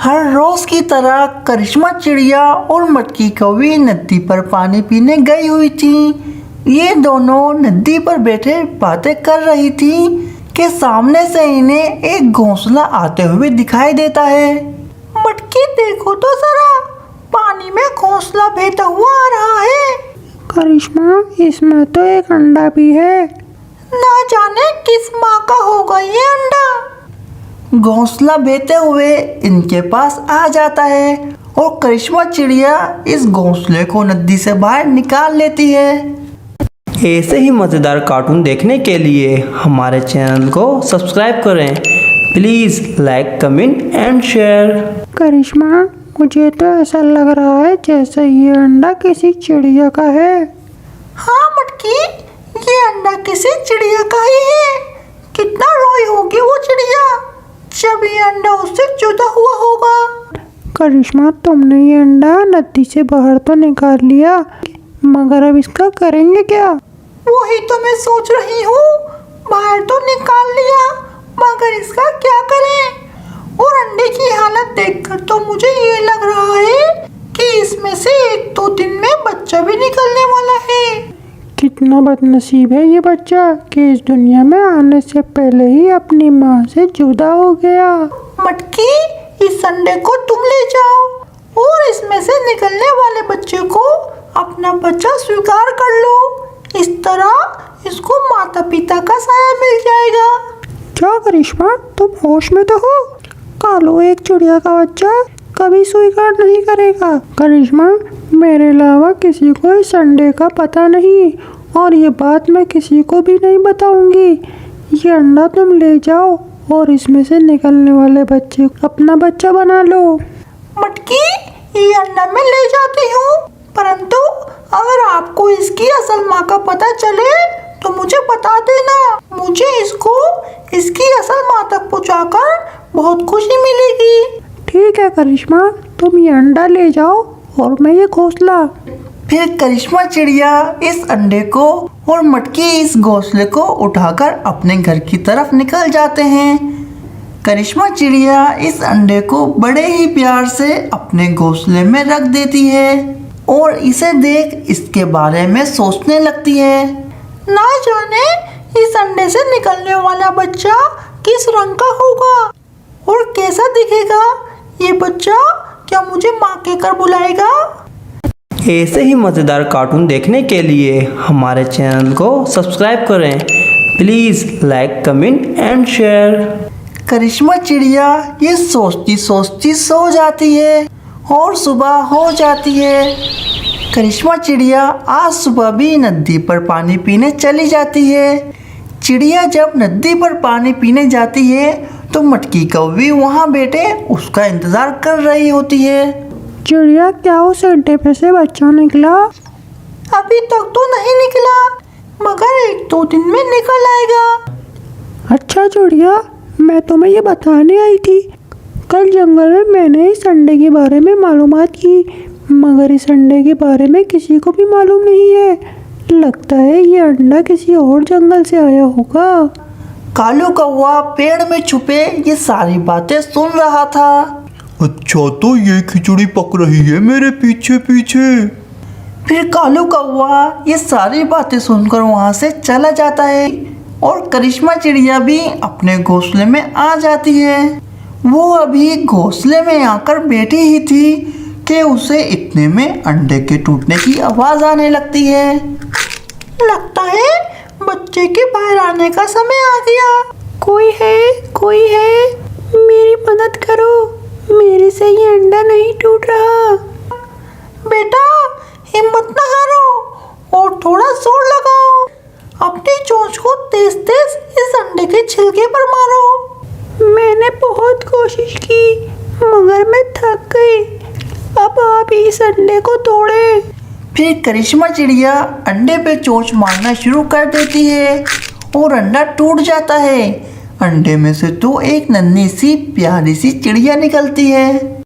हर रोज की तरह करिश्मा चिड़िया और मटकी कौवी नदी पर पानी पीने गई हुई थी। ये दोनों नदी पर बैठे बातें कर रही थी कि सामने से इन्हें एक घोंसला आते हुए दिखाई देता है। मटकी देखो तो जरा, पानी में घोंसला बहता हुआ आ रहा है। करिश्मा, इसमें तो एक अंडा भी है। ना जाने किस माँ का होगा ये अंडा। घोंसला बहते हुए इनके पास आ जाता है और करिश्मा चिड़िया इस घोंसले को नदी से बाहर निकाल लेती है। ऐसे ही मज़ेदार कार्टून देखने के लिए हमारे चैनल को सब्सक्राइब करें। Please like, comment and share. Karishma, मुझे तो ऐसा लग रहा है जैसे ये अंडा किसी चिड़िया का है। हाँ मटकी, ये अंडा किसी चिड़िया का ही है। कितना रोई होगी वो चिड़िया जब ये अंडा उससे जुदा हुआ होगा। करिश्मा, तुमने ये अंडा नदी से बाहर तो निकाल लिया, मगर अब इसका करेंगे क्या? वही तो मैं सोच रही हूँ। बाहर तो निकाल लिया, मगर इसका क्या करें? और अंडे की हालत देखकर तो मुझे ये लग रहा है कि इसमें से 1-2 दिन में बच्चा भी निकलने वाला है। कितना बदनसीब है ये बच्चा कि इस दुनिया में आने से पहले ही अपनी माँ से जुदा हो गया। मटकी, इस अंडे को तुम ले जाओ और इसमें से निकलने वाले बच्चे को अपना बच्चा स्वीकार कर लो। इस तरह इसको माता पिता का साया मिल जाएगा। क्या करिश्मा, तुम होश में तो हो? कालो एक चिड़िया का बच्चा कभी स्वीकार नहीं करेगा। करिश्मा, मेरे अलावा किसी को इस अंडे का पता नहीं और ये बात मैं किसी को भी नहीं बताऊंगी। ये अंडा तुम ले जाओ और इसमें से निकलने वाले बच्चे अपना बच्चा बना लो। मटकी, ये अंडा मैं ले जाती हूँ, परंतु अगर आपको इसकी असल माँ का पता चले तो मुझे बता देना। मुझे इसको इसकी असल माँ तक पहुँचाकर बहुत खुशी मिलेगी। ठीक है करिश्मा, तुम ये अंडा ले जाओ और मैं ये घोंसला। फिर करिश्मा चिड़िया इस अंडे को और मटकी इस घोंसले को उठाकर अपने घर की तरफ निकल जाते हैं। करिश्मा चिड़िया इस अंडे को बड़े ही प्यार से अपने घोंसले में रख देती है और इसे देख इसके बारे में सोचने लगती है। ना जाने इस अंडे से निकलने वाला बच्चा किस रंग का होगा और कैसा दिखेगा ये बच्चा। क्या मुझे माँ कहकर बुलाएगा? ऐसे ही मज़ेदार कार्टून देखने के लिए हमारे चैनल को सब्सक्राइब करें। Please like, comment and share. Karishma चिड़िया ये सोचती सोचती सो जाती है और सुबह हो जाती है। करिश्मा चिड़िया आज सुबह भी नदी पर पानी पीने चली जाती है। चिड़िया जब नदी पर पानी पीने जाती है तो मटकी कौवी वहाँ बैठे उसका इंतज़ार कर रही होती है। चिड़िया, क्या उस अंडे पे से बच्चा निकला? अभी तक तो नहीं निकला, मगर 1-2 दिन में निकल आएगा। अच्छा चिड़िया, मैं तुम्हें ये बताने आई थी। कल जंगल में मैंने इस अंडे के बारे में मालूमात की, मगर इस अंडे के बारे में किसी को भी मालूम नहीं है। लगता है ये अंडा किसी और जंगल से आया होगा। कालू कौवा पेड़ में छुपे ये सारी बातें सुन रहा था। अच्छा, तो ये खिचड़ी पक रही है मेरे पीछे पीछे। फिर कालू कौवा ये सारी बातें सुनकर वहाँ से चला जाता है और करिश्मा चिड़िया भी अपने घोंसले में आ जाती है। वो अभी घोंसले में आकर बैठी ही थी कि उसे इतने में अंडे के टूटने की आवाज़ आने लगती है। लगता है बच्चे के बाहर आने का समय आ गया। कोई है, मेरी मदद करो, मेरे से ये अंडा नहीं टूट रहा। बेटा, हिम्मत न हारो और थोड़ा जोर लगाओ। अपनी चोंच को तेज तेज इस अंडे के छिलके पर मारो। मैंने बहुत कोशिश की, मगर मैं थक गई। अब आप इस अंडे को तोड़े। फिर करिश्मा चिड़िया अंडे पे चोंच मारना शुरू कर देती है और अंडा टूट जाता है। अंडे में से तो एक नन्ही सी प्यारी सी चिड़िया निकलती है।